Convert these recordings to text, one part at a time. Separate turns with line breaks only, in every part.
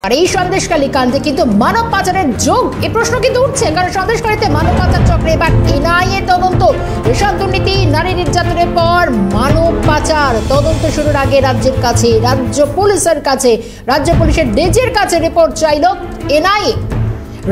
আর এই সন্দেশখালী কাণ্ডে কিন্তু মানব পাচারের যোগ এই প্রশ্ন কিন্তু উঠছে, কারণ সন্দেশখালীতে মানব পাচার চক্রে এবার এনআইএ তদন্ত। রেশন দুর্নীতি, নারী নির্যাতনের পর মানব পাচার তদন্ত শুরুর আগে রাজ্যের কাছে, রাজ্য পুলিশের কাছে, রাজ্য পুলিশের ডিজির কাছে রিপোর্ট চাইল এনআইএ।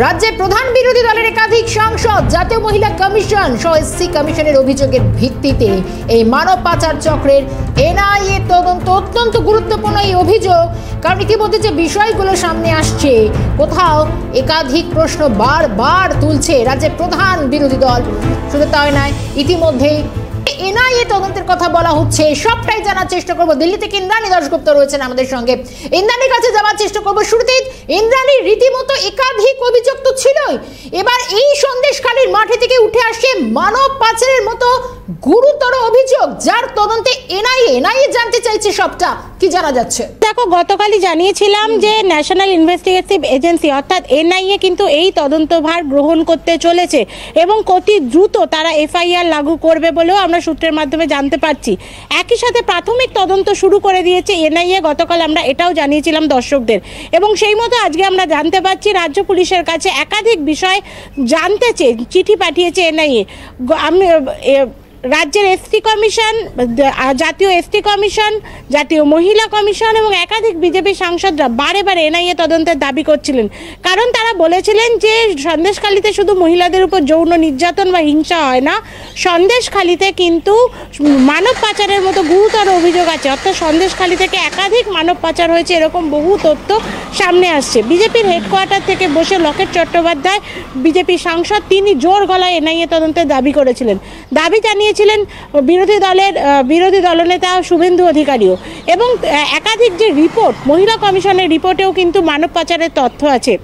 রাজ্যের প্রধান বিরোধী দলের একাধিক সাংসদ, জাতীয় মহিলা কমিশন সহ এসসি কমিশনের অভিযোগের ভিত্তিতে এই মানব পাচার চক্রের এনআইএ তদন্ত অত্যন্ত গুরুত্বপূর্ণ। এই অভিযোগ কারণ ইতিমধ্যে যে বিষয়গুলো সামনে আসছে, কোথাও একাধিক প্রশ্ন বারবার তুলছে রাজ্যের প্রধান বিরোধী দল। শুধু তাই নয়, ইতিমধ্যেই এনআইএ তদন্তের কথা বলা হচ্ছে। সবটাই জানার চেষ্টা করবো। দিল্লি থেকে ইন্দ্রাণী দাশগুপ্ত রয়েছেন আমাদের সঙ্গে, ইন্দ্রাণীর কাছে যাওয়ার চেষ্টা করবো। শুরুতেই ইন্দ্রাণী, রীতিমতো একাধিক অভিযোগ তো ছিলই, এবার এই সন্দেশখালীর মাঠে থেকে উঠে আসছে মানব পাচারের মতো গুরুতর অভিযোগ, যার তদন্তে এনআইএ জানতে চাইছে সবটা। কি জানা যাচ্ছে?
দেখো, গতকালই জানিয়েছিলাম যে ন্যাশনাল ইনভেস্টিগেটিভ এজেন্সি অর্থাৎ এনআইএ কিন্তু এই তদন্তভার গ্রহণ করতে চলেছে এবং অতি দ্রুত তারা এফআইআর লাগু করবে বলেও আমরা সূত্রের মাধ্যমে জানতে পারছি। একই সাথে প্রাথমিক তদন্ত শুরু করে দিয়েছে এনআইএ, গতকাল আমরা এটাও জানিয়েছিলাম দর্শকদের, এবং সেই মতো আজকে আমরা জানতে পারছি রাজ্য পুলিশের কাছে একাধিক বিষয় জানতে চেয়ে চিঠি পাঠিয়েছে এনআইএ। রাজ্যের এসটি কমিশন, জাতীয় এসটি কমিশন, জাতীয় মহিলা কমিশন এবং একাধিক বিজেপি সাংসদরা বারে বারে এনআইএ তদন্তের দাবি করছিলেন, কারণ তারা বলেছিলেন যে সন্দেশখালীতে শুধু মহিলাদের উপর যৌন নির্যাতন বা হিংসা হয় না, সন্দেশখালীতে কিন্তু মানব পাচারের মতো গুরুতর অভিযোগ আছে। অর্থাৎ সন্দেশখালী থেকে একাধিক মানব পাচার হয়েছে, এরকম বহু তথ্য সামনে আসছে। বিজেপির হেডকোয়ার্টার থেকে বসে লকেট চট্টোপাধ্যায়, বিজেপি সাংসদ, তিনি জোর গলায় এনআইএ তদন্তের দাবি করেছিলেন, দাবি জানিয়েছিলেন বিরোধী দলনেতা শুভেন্দু অধিকারীও। এবং একাধিক যে রিপোর্ট, মহিলা কমিশনের রিপোর্টেও কিন্তু মানব পাচারের তথ্য আছে।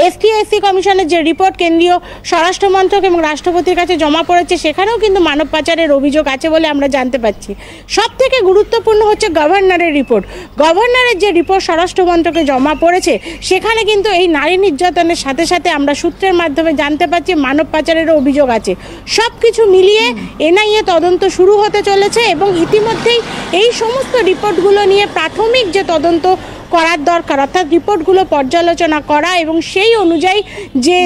এসসি কমিশনের যে রিপোর্ট কেন্দ্রীয় স্বরাষ্ট্র মন্ত্রক এবং রাষ্ট্রপতির কাছে জমা পড়েছে, সেখানেও কিন্তু মানব পাচারের অভিযোগ আছে বলে আমরা জানতে পারছি। সব থেকে গুরুত্বপূর্ণ হচ্ছে গভর্নরের রিপোর্ট। গভর্নরের যে রিপোর্ট স্বরাষ্ট্র মন্ত্রকে জমা পড়েছে, সেখানে কিন্তু এই নারী নির্যাতনের সাথে সাথে আমরা সূত্রের মাধ্যমে জানতে পারছি মানব পাচারেরও অভিযোগ আছে। সব কিছু মিলিয়ে এনআইএ তদন্ত শুরু হতে চলেছে এবং ইতিমধ্যেই এই সমস্ত রিপোর্টগুলো নিয়ে প্রাথমিক যে তদন্ত করার দরকার, অর্থাৎ রিপোর্টগুলো পর্যালোচনা করা এবং সেই অনুযায়ী যে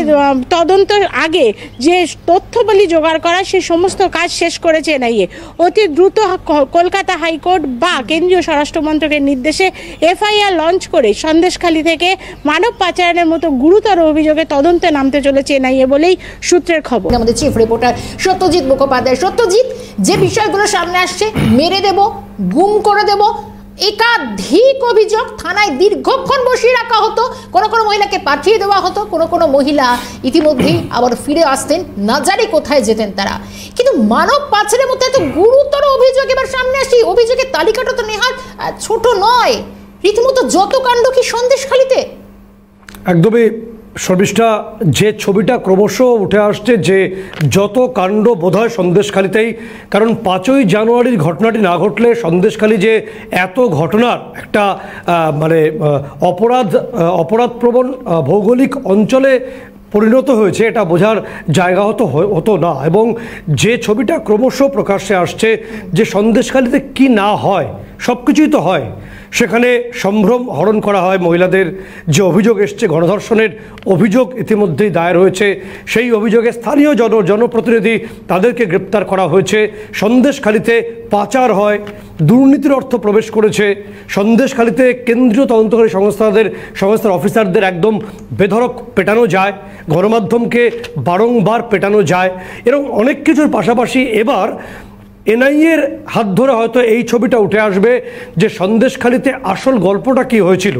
তদন্তের আগে যে তথ্যবলী জোগাড় করা, সেই সমস্ত কাজ শেষ করেছে এনআইএ। অতি দ্রুত কলকাতা হাইকোর্ট বা কেন্দ্রীয় স্বরাষ্ট্র মন্ত্রকের নির্দেশে এফআইআর লঞ্চ করে সন্দেশখালী থেকে মানব পাচারের মতো গুরুতর অভিযোগে তদন্তে নামতে চলেছে এনআইএ বলেই সূত্রের খবর।
আমাদের চিফ রিপোর্টার সত্যজিৎ মুখোপাধ্যায়। সত্যজিৎ, যে বিষয়গুলো সামনে আসছে, মেরে দেব, গুম করে দেব, একাধিক অভিযোগ, থানায় দীর্ঘক্ষণ বসিয়ে রাখা হতো, কোনো মহিলাকে পাঠিয়ে দেওয়া হতো, কোনো মহিলা ইতিমধ্যেই আবার ফিরে আসতেন, না জানি কোথায় যেতেন তারা। কিন্তু মানব পাচারের মধ্যে এত গুরুতর অভিযোগ এবার সামনে আসে, অভিযোগের তালিকাটা তো নেহাত ছোট নয়। রীতিমতো যত কাণ্ড কি সন্দেশখালীতে।
একদমই শর্মিষ্ঠা, যে ছবিটা ক্রমশ উঠে আসছে যে যত কাণ্ড বোধহয় সন্দেশখালীতেই, কারণ 5ই জানুয়ারির ঘটনাটি না ঘটলে সন্দেশখালী যে এত ঘটনার একটা মানে অপরাধপ্রবণ ভৌগোলিক অঞ্চলে পরিণত হয়েছে, এটা বোঝার জায়গা হতো না। এবং যে ছবিটা ক্রমশ প্রকাশ্যে আসছে যে সন্দেশখালীতে কি না হয়, সব কিছুই তো হয়। সেখানে সম্ভ্রম হরণ করা হয় মহিলাদের, যে অভিযোগ এসছে গণধর্ষণের অভিযোগ ইতিমধ্যেই দায়ের হয়েছে, সেই অভিযোগে স্থানীয় জনপ্রতিনিধি তাদেরকে গ্রেপ্তার করা হয়েছে। সন্দেশখালীতে পাচার হয়, দুর্নীতির অর্থ প্রবেশ করেছে, সন্দেশখালীতে কেন্দ্রীয় তদন্তকারী সংস্থার অফিসারদের একদম বেধড়ক পেটানো যায়, গণমাধ্যমকে বারংবার পেটানো যায়, এরকম অনেক কিছুর পাশাপাশি এবার এনআইএর হাত ধরে হয়তো এই ছবিটা উঠে আসবে যে সন্দেশখালীতে আসল গল্পটা কি হয়েছিল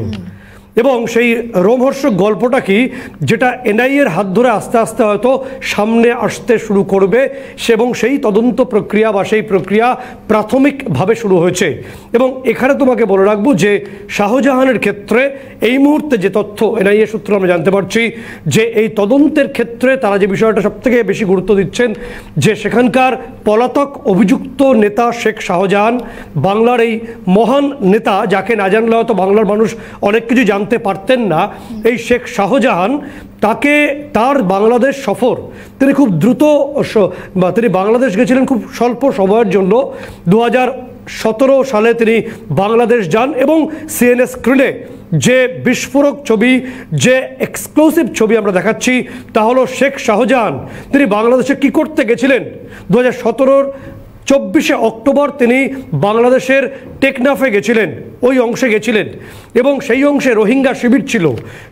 এবং সেই রোমহর্ষক গল্পটা কি, যেটা এনআইএর হাত ধরে আস্তে আস্তে হয়তো সামনে আসতে শুরু করবে, এবং সেই তদন্ত প্রক্রিয়া বা সেই প্রক্রিয়া প্রাথমিকভাবে শুরু হয়েছে। এবং এখানে তোমাকে বলে রাখবো যে শাহজাহানের ক্ষেত্রে এই মুহূর্তে যে তথ্য এনআইএ সূত্রে আমরা জানতে পারছি, যে এই তদন্তের ক্ষেত্রে তারা যে বিষয়টা সবথেকে বেশি গুরুত্ব দিচ্ছেন, যে সেখানকার পলাতক অভিযুক্ত নেতা শেখ শাহজাহান, বাংলার এই মহান নেতা, যাকে না জানলে হয়তো বাংলার মানুষ অনেক কিছু জানতে পারতেন না, এই শেখ শাহজাহান, তাকে তার বাংলাদেশ সফর, তিনি খুব দ্রুত তিনি বাংলাদেশ গেছিলেন খুব স্বল্প সময়ের জন্য। 2017 সালে তিনি বাংলাদেশ যান এবং সিএনএ স্ক্রিনে যে বিস্ফোরক ছবি, যে এক্সক্লুসিভ ছবি আমরা দেখাচ্ছি তা হলো শেখ শাহজাহান তিনি বাংলাদেশে কি করতে গেছিলেন। 2017-র 24শে অক্টোবর তিনি বাংলাদেশের টেকনাফে গেছিলেন, ওই অংশে গেছিলেন এবং সেই অংশে রোহিঙ্গা শিবির ছিল।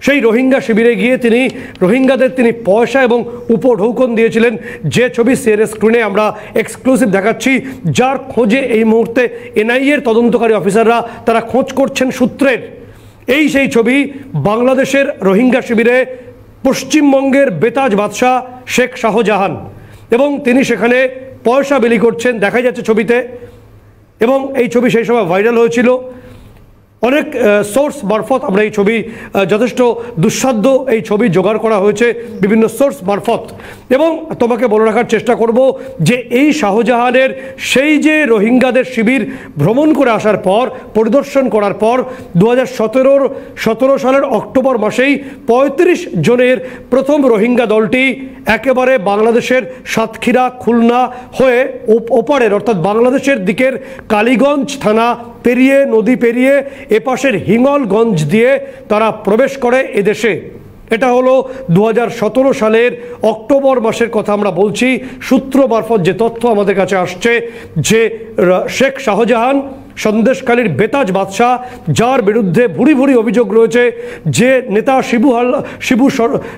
সেই রোহিঙ্গা শিবিরে গিয়ে তিনি রোহিঙ্গাদের তিনি পয়সা এবং উপঢৌকন দিয়েছিলেন, যে ছবি সিএনএ স্ক্রিনে আমরা এক্সক্লুসিভ দেখাচ্ছি, যার খোঁজে এই মুহূর্তে এনআইএর তদন্তকারী অফিসাররা তারা খোঁজ করছেন সূত্রের। এই সেই ছবি বাংলাদেশের রোহিঙ্গা শিবিরে পশ্চিমবঙ্গের বেতাজ বাদশাহ শেখ শাহজাহান, এবং তিনি সেখানে পয়সা বিলি করছেন দেখা যাচ্ছে ছবিতে। এবং এই ছবি সেই সময় ভাইরাল হয়েছিল, অনেক সোর্স মারফত আমরা এই ছবি যথেষ্ট দুঃসাধ্য এই ছবি জোগাড় করা হয়েছে বিভিন্ন সোর্স মারফত। এবং তোমাকে বলে রাখার চেষ্টা করব যে এই শাহজাহানের সেই যে রোহিঙ্গাদের শিবির ভ্রমণ করে আসার পর, পরিদর্শন করার পর 2017 সালের অক্টোবর মাসেই 35 জনের প্রথম রোহিঙ্গা দলটি একেবারে বাংলাদেশের সাতক্ষীরা খুলনা হয়ে ওপারের অর্থাৎ বাংলাদেশের দিকের কালীগঞ্জ থানা পেরিয়ে, নদী পেরিয়ে এপাশের হিঙ্গলগঞ্জ দিয়ে তারা প্রবেশ করে এদেশে। এটা হলো 2017 সালের অক্টোবর মাসের কথা আমরা বলছি। সূত্র মারফত যে তথ্য আমাদের কাছে আসছে যে শেখ শাহজাহান সন্দেশখালীর বেতাজ বাদশাহ, যার বিরুদ্ধে ভুরি ভুরি অভিযোগ রয়েছে, যে নেতা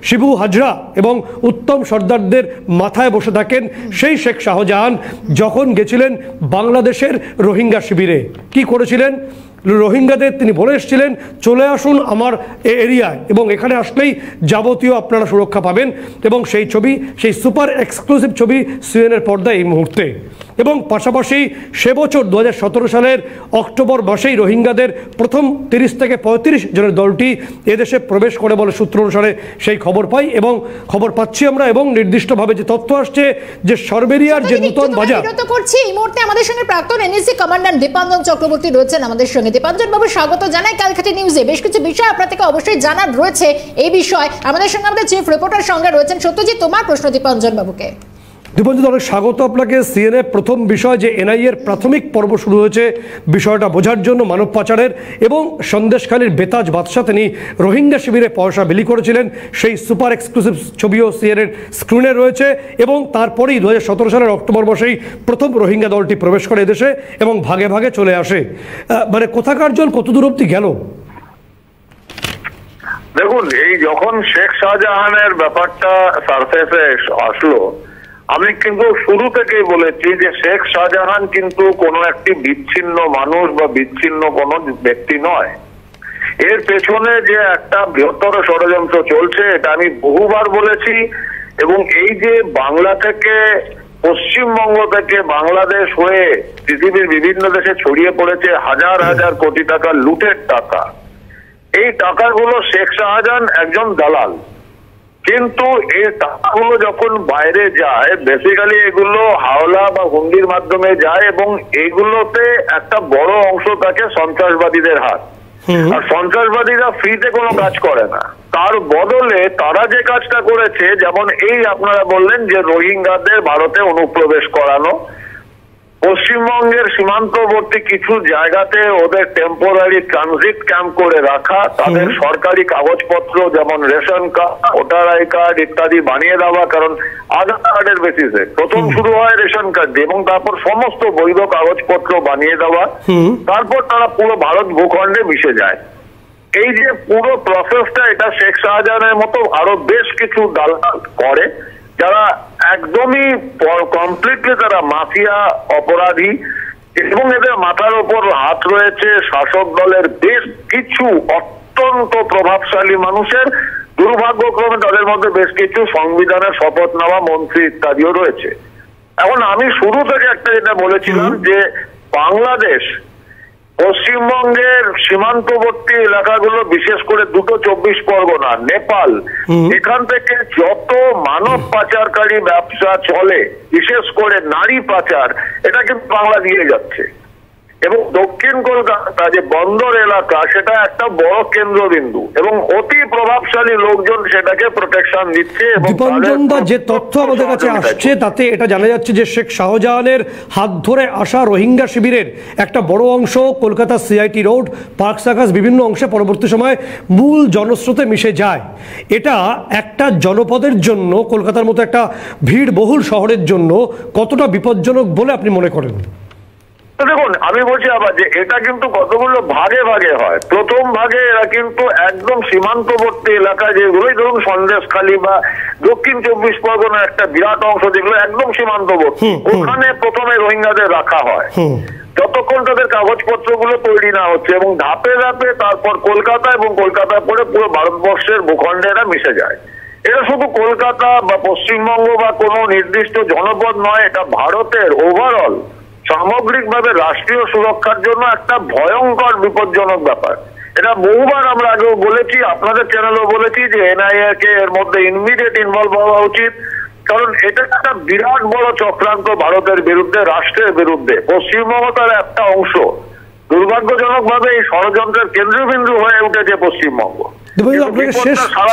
শিবু হাজরা এবং উত্তম সর্দারদের মাথায় বসে থাকেন, সেই শেখ শাহজাহান যখন গেছিলেন বাংলাদেশের রোহিঙ্গা শিবিরে কি করেছিলেন, রোহিঙ্গাদের তিনি বলে এসেছিলেন চলে আসুন আমার এরিয়ায় এবং এখানে আসলেই যাবতীয় আপনারা সুরক্ষা পাবেন। এবং সেই ছবি, সেই সুপার এক্সক্লুসিভ ছবি সিএনএর পর্দায় এই মুহূর্তে। এবং পাশাপাশি সে বছর 2017 সালের অক্টোবর মাসেই রোহিঙ্গাদের প্রথম 30 থেকে 35 জনের দলটি এদেশে প্রবেশ করে বলে সূত্র অনুসারে সেই খবর পাই এবং খবর পাচ্ছি আমরা। এবং নির্দিষ্টভাবে যে তথ্য আসছে যে সরবেরিয়ার যে নূতন বাজার
করছি এই মুহূর্তে আমাদের সঙ্গে প্রাক্তন এনএসসি কমান্ডার দীপাঞ্জন চক্রবর্তী রয়েছেন আমাদের সঙ্গে। দীপাঞ্জন বাবু স্বাগত জানাই ক্যালকাটা নিউজে। বেশ কিছু বিষয় আপনার থেকে অবশ্যই জানার রয়েছে এই বিষয়। আমাদের সঙ্গে আমাদের চিফ রিপোর্টার সঙ্গে রয়েছেন সত্যজিৎ। তোমার প্রশ্ন দীপাঞ্জন বাবুকে।
দীপাঞ্জন, অনেক স্বাগত আপনাকে। সিএনএ প্রথম বিষয় যে এনআইএর প্রাথমিক পর্ব শুরু হয়েছে বিষয়টা বোঝার জন্য মানব পাচারের, এবং সন্দেশখালীর বেতাজ বাদশাহ তিনি রোহিঙ্গা শিবিরে পয়সা বিলি করেছিলেন, সেই সুপার এক্সক্লুসিভ ছবিও সিএনএর স্ক্রিনে রয়েছে। এবং তারপরেই 2017 সালের অক্টোবর মাসেই প্রথম রোহিঙ্গা দলটি প্রবেশ করে এদেশে এবং ভাগে ভাগে চলে আসে। মানে কোথাকার জল কত দূর অব্দি গেল?
দেখুন, এই যখন শেখ শাহজাহানের ব্যাপারটা সারফেসে আসলো, আমি কিন্তু শুরু থেকেই বলেছি যে শেখ শাহজাহান কিন্তু কোনো একটি বিচ্ছিন্ন মানুষ বা বিচ্ছিন্ন কোনো ব্যক্তি নয়। এর পেছনে যে একটা বৃহত্তর ষড়যন্ত্র চলছে এটা আমি বহুবার বলেছি। এবং এই যে বাংলা থেকে, পশ্চিমবঙ্গ থেকে বাংলাদেশ হয়ে পৃথিবীর বিভিন্ন দেশে ছড়িয়ে পড়েছে হাজার হাজার কোটি টাকা লুটের টাকা, এই টাকাগুলো শেখ শাহজাহান একজন দালাল। কিন্তু এই টাকাগুলো যখন বাইরে যায়, বেসিক্যালি এগুলো হাওলা বা হুন্ডির মাধ্যমে যায় এবং এইগুলোতে একটা বড় অংশ থাকে সন্ত্রাসবাদীদের হাত। আর সন্ত্রাসবাদীরা ফ্রিতে কোনো কাজ করে না, তার বদলে তারা যে কাজটা করেছে, যেমন এই আপনারা বললেন যে রোহিঙ্গাদের ভারতে অনুপ্রবেশ করানো, পশ্চিমবঙ্গের সীমান্তবর্তী কিছু জায়গাতে ওদের টেম্পোরারি ট্রানজিট ক্যাম্প করে রাখা, তাদের সরকারি কাগজপত্র যেমন ration card, voter I card ইত্যাদি বানিয়ে দেওয়া। কারণ আধার কার্ডের বেসিসে প্রথম শুরু হয় রেশন কার্ড দিয়ে এবং তারপর সমস্ত বৈধ কাগজপত্র বানিয়ে দেওয়া, তারপর তারা পুরো ভারত ভূখণ্ডে মিশে যায়। এই যে পুরো প্রসেসটা, এটা শেখ শাহজাহানের মতো আরো বেশ কিছু দালাল করে, যারা একদমই কমপ্লিটলি তারা মাফিয়া অপরাধী এবং এদের মাথার ওপর হাত রয়েছে শাসক দলের বেশ কিছু অত্যন্ত প্রভাবশালী মানুষের। দুর্ভাগ্যক্রমে তাদের মধ্যে বেশ কিছু সংবিধানের শপথ নেওয়া মন্ত্রী ইত্যাদিও রয়েছে। এখন আমি শুরু থেকে একটা যেটা বলেছিলাম যে বাংলাদেশ, পশ্চিমবঙ্গের সীমান্তবর্তী এলাকাগুলো, বিশেষ করে দুটো 24 পরগনা, নেপাল, এখান থেকে যত মানব পাচারকারী ব্যবসা চলে, বিশেষ করে নারী পাচার, এটা কিন্তু বাংলা দিয়ে যাচ্ছে। এবং দক্ষিণ কলকাতা যে বন্দর এলাকা সেটা একটা বড় কেন্দ্রবিন্দু এবং অতি প্রভাবশালী লোকজন সেটাকে প্রোটেকশন দিচ্ছে।
দীপঞ্জন দা, যে তথ্য আমাদের কাছে আসছে তাতে এটা জানা যাচ্ছে যে শেখ শাহজাহানের হাত ধরে আসা রোহিঙ্গা শিবিরের একটা বড় অংশ Kolkata CIT road, park circus বিভিন্ন অংশে পরবর্তী সময় মূল জনস্রোতে মিশে যায়। এটা একটা জনপদের জন্য, কলকাতার মতো একটা ভিড়বহুল শহরের জন্য কতটা বিপজ্জনক বলে আপনি মনে করেন?
দেখুন, আমি বলছি আবার যে এটা কিন্তু কতগুলো ভাগে ভাগে হয়। প্রথম ভাগে এরা কিন্তু একদম সীমান্তবর্তী এলাকা, যেগুলোই ধরুন সন্দেশখালী বা দক্ষিণ 24 পরগনার একটা বিরাট অংশ যেগুলো একদম সীমান্তবর্তী, ওখানে প্রথমে রোহিঙ্গাদের রাখা হয় যতক্ষণ তাদের কাগজপত্রগুলো তৈরি না হচ্ছে, এবং ধাপে ধাপে তারপর কলকাতা এবং কলকাতার পরে পুরো ভারতবর্ষের ভূখণ্ডে এরা মিশে যায়। এটা শুধু কলকাতা বা পশ্চিমবঙ্গ বা কোনো নির্দিষ্ট জনপদ নয়, এটা ভারতের ওভারঅল সামগ্রিকভাবে রাষ্ট্রীয় সুরক্ষার জন্য একটা ভয়ঙ্কর বিপজ্জনক ব্যাপার। এটা বহুবার আমরা আগেও বলেছি, আপনাদের চ্যানেলেও বলেছি যে এনআইএ কে এর মধ্যে ইমিডিয়েট ইনভলভ হওয়া উচিত, কারণ এটা একটা বিরাট বড় চক্রান্ত ভারতের বিরুদ্ধে, রাষ্ট্রের বিরুদ্ধে। পশ্চিমবঙ্গ তার একটা অংশ, দুর্ভাগ্যজনকভাবে এই ষড়যন্ত্রের কেন্দ্রবিন্দু হয়ে উঠেছে পশ্চিমবঙ্গ।
আপনাকে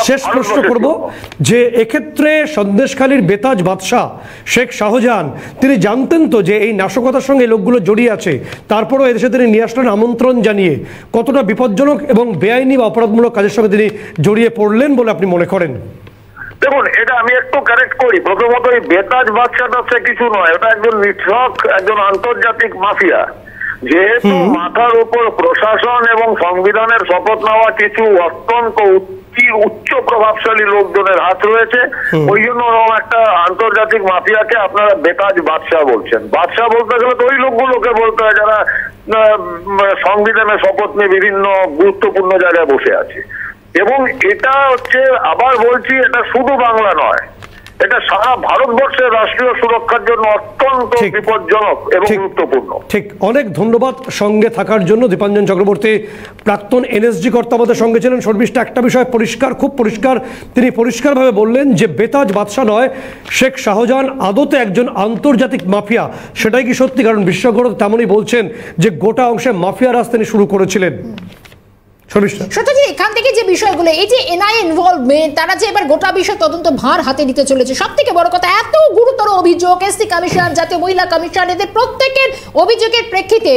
শেষ প্রশ্ন করব যে এক্ষেত্রে সন্দেশখালীর বেতাজ বাদশাহ শেখ শাহজাহান তিনি জানতেন তো যে এই নাশকতার সঙ্গে লোকগুলো জড়িয়ে আছে, তারপরও এদেশে তিনি নিয়ে আসলেন আমন্ত্রণ জানিয়ে, কতটা বিপজ্জনক এবং বেআইনি বা অপরাধমূলক কাজের সঙ্গে তিনি জড়িয়ে পড়লেন বলে আপনি মনে করেন?
দেখুন, এটা আমি একটু কারেক্ট করি। প্রথমত এই বেতাজ বাদশাটা সে কিছু নয়, ওটা একজন নিছক একজন আন্তর্জাতিক মাফিয়া। যেহেতু মাথার উপর প্রশাসন এবং সংবিধানের শপথ নেওয়া কিছু অত্যন্ত উচ্চ প্রভাবশালী লোকজনের হাত রয়েছে, ওই জন্য একটা আন্তর্জাতিক মাফিয়াকে আপনারা বেতাজ বাদশাহ বলছেন। বাদশাহ বলতে গেলে তো ওই লোকগুলোকে বলতে হয় যারা সংবিধানের শপথ নিয়ে বিভিন্ন গুরুত্বপূর্ণ জায়গায় বসে আছে। এবং এটা হচ্ছে, আবার বলছি, এটা শুধু বাংলা নয়, এটা সারা ভারতবর্ষের রাষ্ট্রীয় সুরক্ষার জন্য অত্যন্ত বিপজ্জনক এবং গুরুত্বপূর্ণ।
ঠিক, অনেক ধন্যবাদ সঙ্গে থাকার জন্য। দীপাঞ্জন চক্রবর্তী, প্রাক্তন এনএসজি কর্তা আমাদের সঙ্গে ছিলেন। শর্মিষ্ঠা, একটা বিষয় পরিষ্কার, খুব পরিষ্কার, তিনি পরিষ্কারভাবে বললেন যে বেতাজ বাদশাহ নয়, শেখ শাহজাহান আদতে একজন আন্তর্জাতিক মাফিয়া। সেটাই কি সত্যি? কারণ বিশ্বজ্ঞরা তেমনই বলছেন যে গোটা অংশে মাফিয়া রাজ তিনি শুরু করেছিলেন।
সত্যি এখান থেকে যে বিষয়গুলো, এই যে এনআইএ ইনভলভমেন্ট, তারা যে এবার গোটা বিষয় তদন্ত ভার হাতে নিতে চলেছে, সব থেকে বড় কথা এত গুরুতর অভিযোগ, এসসি কমিশন, জাতীয় মহিলা কমিশন, এদের প্রত্যেকের অভিযোগের প্রেক্ষিতে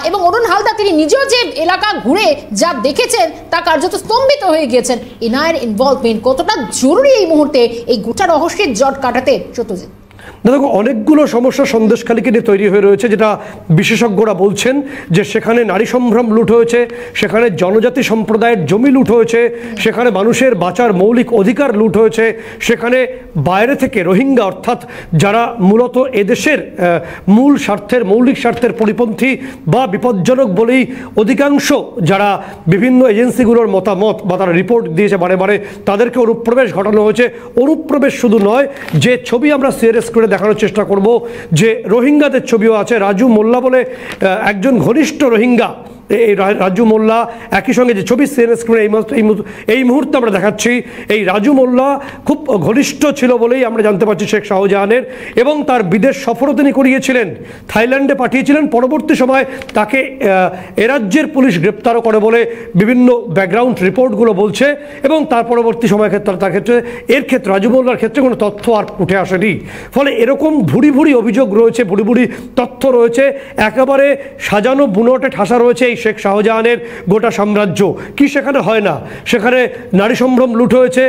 এবং অরুণ হালদার তিনি নিজেও যে এলাকা ঘুরে যা দেখেছেন তা কার্যত স্তম্ভিত হয়ে গিয়েছেন। এনআইএর ইনভলভমেন্ট কতটা জরুরি এই মুহূর্তে এই গোটা রহস্যের জট কাটাতে? সত্যজিৎ,
দেখো, অনেকগুলো সমস্যা সন্দেশখালীকে নিয়ে তৈরি হয়ে রয়েছে, যেটা বিশেষজ্ঞরা বলছেন যে সেখানে নারী সম্ভ্রম লুট হয়েছে, সেখানে জনজাতি সম্প্রদায়ের জমি লুট হয়েছে, সেখানে মানুষের বাঁচার মৌলিক অধিকার লুট হয়েছে, সেখানে বাইরে থেকে রোহিঙ্গা অর্থাৎ যারা মূলত এদেশের মূল স্বার্থের, মৌলিক স্বার্থের পরিপন্থী বা বিপজ্জনক বলেই অধিকাংশ যারা বিভিন্ন এজেন্সিগুলোর মতামত বা তারা রিপোর্ট দিয়েছে বারে বারে, তাদেরকে অনুপ্রবেশ ঘটানো হয়েছে। অনুপ্রবেশ শুধু নয়, যে ছবি আমরা সিআরএস করে দেখানোর চেষ্টা করব যে রোহিঙ্গাদের ছবিও আছে। রাজু মোল্লা বলে একজন ঘনিষ্ঠ রোহিঙ্গা, এই রাজু মোল্লা, একই সঙ্গে যে ছবি সিএনএস করে এই মুহূর্তে আমরা দেখাচ্ছি, এই রাজু মোল্লা খুব ঘনিষ্ঠ ছিল বলেই আমরা জানতে পারছি শেখ শাহজাহানের, এবং তার বিদেশ সফরও তিনি করিয়েছিলেন, থাইল্যান্ডে পাঠিয়েছিলেন। পরবর্তী সময় তাকে এ রাজ্যের পুলিশ গ্রেপ্তারও করে বলে বিভিন্ন ব্যাকগ্রাউন্ড রিপোর্টগুলো বলছে, এবং তার পরবর্তী সময় তার ক্ষেত্রে, এর ক্ষেত্রে রাজু মোল্লার ক্ষেত্রে কোনো তথ্য আর উঠে আসেনি। ফলে এরকম ভুরি ভুরি অভিযোগ রয়েছে, ভুরি ভুরি তথ্য রয়েছে, একেবারে সাজানো বুনোটে ঠাসা রয়েছে এই শেখ শাহজাহানের গোটা সাম্রাজ্য। কি সেখানে হয় না? সেখানে নারী সম্ভ্রম লুট হয়েছে,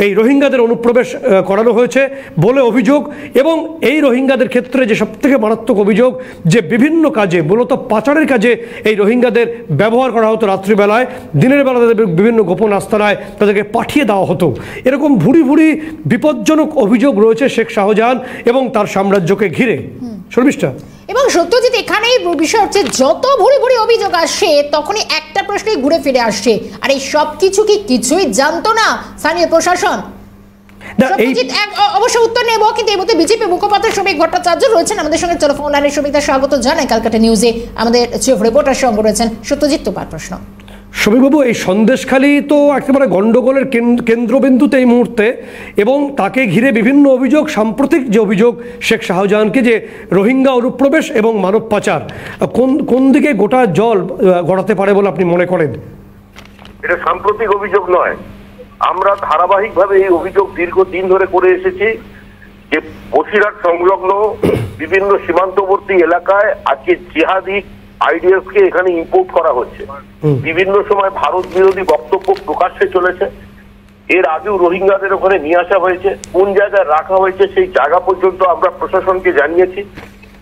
এই রোহিঙ্গাদের অনুপ্রবেশ করানো হয়েছে বলে অভিযোগ, এবং এই রোহিঙ্গাদের ক্ষেত্রে যে সবথেকে মারাত্মক অভিযোগ যে বিভিন্ন কাজে, মূলত পাচারের কাজে এই রোহিঙ্গাদের ব্যবহার করা হতো রাত্রিবেলায়, দিনের বেলা তাদের বিভিন্ন গোপন আস্তানায় তাদেরকে পাঠিয়ে দেওয়া হতো। এরকম ভুরি ভুরি বিপজ্জনক অভিযোগ রয়েছে শেখ শাহজাহান এবং তার সাম্রাজ্যকে ঘিরে। শর্মিষ্ঠা,
এবং সত্যজিৎ, এখানেই বিষয় হচ্ছে যত ভুরি ভুরি অভিযোগ আসছে তখনই একটা প্রশ্নই ঘুরে ফিরে আসছে, আর এই সব কিছু কি কিছুই জানতো না স্থানীয় প্রশাসন? অবশ্য উত্তর নেব, কিন্তু এই মধ্যে বিজেপি মুখপাত্র শ্রমিক ভট্টাচার্য রয়েছেন আমাদের সঙ্গে টেলিফোন লাইনে। শ্রমিকদের স্বাগত জানাই। ক্যালকাটা নিউজে আমাদের চিফ রিপোর্টার সঙ্গে রয়েছেন সত্যজিৎ। তোমার প্রশ্ন।
সমীরবাবু, এই সন্দেশখালী তো একেবারে গণ্ডগোলের কেন্দ্রবিন্দুতে এই মুহূর্তে, এবং তাকে ঘিরে বিভিন্ন অভিযোগ, সাম্প্রতিক যে অভিযোগ শেখ শাহজাহানকে যে রোহিঙ্গা অনুপ্রবেশ এবং মানব পাচার, কোন দিকে গোটা জল গড়াতে পারে বলে আপনি মনে করেন?
এটা সাম্প্রতিক অভিযোগ নয়, আমরা ধারাবাহিকভাবে এই অভিযোগ দীর্ঘদিন ধরে করে এসেছি যে বসিরহাট সংলগ্ন বিভিন্ন সীমান্তবর্তী এলাকায় আজকে জিহাদি আইডিএস কে এখানে ইম্পোর্ট করা হচ্ছে। বিভিন্ন সময় ভারত বিরোধী বক্তব্য প্রকাশ্যে চলেছে। এর আগেও রোহিঙ্গাদের ওখানে নিয়ে আসা হয়েছে, কোন জায়গায় রাখা হয়েছে সেই জায়গা পর্যন্ত আমরা প্রশাসনকে জানিয়েছি।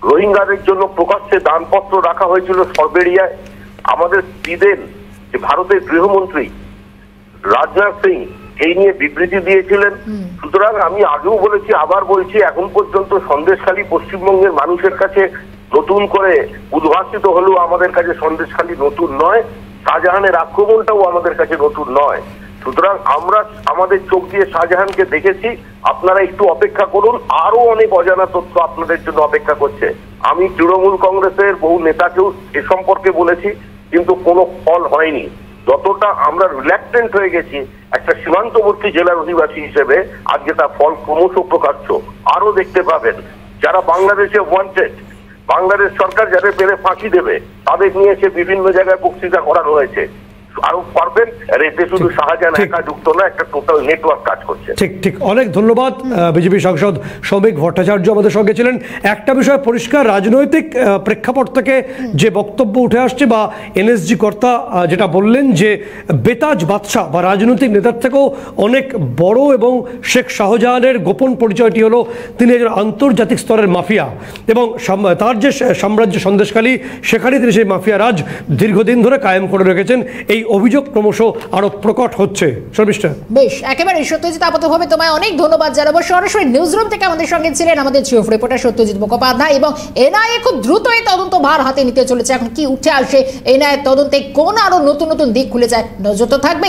রোহিঙ্গাদের জন্য প্রকাশ্যে দানপত্র রাখা হয়েছিল সরবেরিয়ায়। আমাদের দিদেন যে ভারতের গৃহমন্ত্রী রাজনাথ সিং এই নিয়ে বিবৃতি দিয়েছিলেন। সুতরাং আমি আগেও বলেছি, আবার বলছি, এখন পর্যন্ত সন্দেশখালী পশ্চিমবঙ্গের মানুষের কাছে নতুন করে উদ্ভাসিত হলেও আমাদের কাছে সন্দেশখালী নতুন নয়, শাহজাহানের আক্রমণটাও আমাদের কাছে নতুন নয়। সুতরাং আমরা আমাদের চোখ দিয়ে শাহজাহানকে দেখেছি, আপনারা একটু অপেক্ষা করুন, আরো অনেক অজানা তথ্য আপনাদের জন্য অপেক্ষা করছে। আমি তৃণমূল কংগ্রেসের বহু নেতাকেও এ সম্পর্কে বলেছি, কিন্তু কোনো ফল হয়নি। যতটা আমরা রিল্যাক্টেন্ট হয়ে গেছি একটা সীমান্তবর্তী জেলার অধিবাসী হিসেবে, আজকে তার ফল ক্রমশ প্রকাশ্য। আরো দেখতে পাবেন যারা বাংলাদেশে ওয়ান্টেড, বাংলাদেশ সরকার যাদের পেলে ফাঁসি দেবে, তাদের নিয়ে এসে বিভিন্ন জায়গায় বক্তৃতা করানো হয়েছে। আরো পারবেন, এতে শুধু শাহজাহান একা যুক্ত না, একটা টোটাল নেটওয়ার্ক কাজ করছে।
ঠিক ঠিক, অনেক ধন্যবাদ। বিজেপি সাংসদ শ্রমিক ভট্টাচার্য আমাদের সঙ্গে ছিলেন। একটা বিষয় পরিষ্কার, রাজনৈতিক প্রেক্ষাপট থেকে যে বক্তব্য উঠে আসছে বা এনএসজি কর্তা যেটা বললেন যে বেতাজ বাদশাহ বা রাজনৈতিক নেতার থেকেও অনেক বড় এবং শেখ শাহজাহানের গোপন পরিচয়টি হলো তিনি একজন আন্তর্জাতিক স্তরের মাফিয়া, এবং তার যে সাম্রাজ্য সন্দেশখালী, সেখানে তিনি সেই মাফিয়া রাজ দীর্ঘদিন ধরে কায়েম করে রেখেছেন। এই অভিযোগ ক্রমশ আরো প্রকট হচ্ছে। শর্মিষ্ঠা,
বেশ, একেবারে সত্যজিৎ, আপাতভাবে তোমায় অনেক ধন্যবাদ জানাবো। সরাসরি নিউজরুম থেকে আমাদের সঙ্গে ছিলেন আমাদের চিফ রিপোর্টার সত্যজিৎ মুখোপাধ্যায়। এবং এনআইএ খুব দ্রুত এই তদন্ত ভার হাতে নিতে চলেছে। এখন কি উঠে আসে এনআইএ তদন্তে, কোন আরো নতুন নতুন দিক খুলে যায়, নজর তো থাকবে।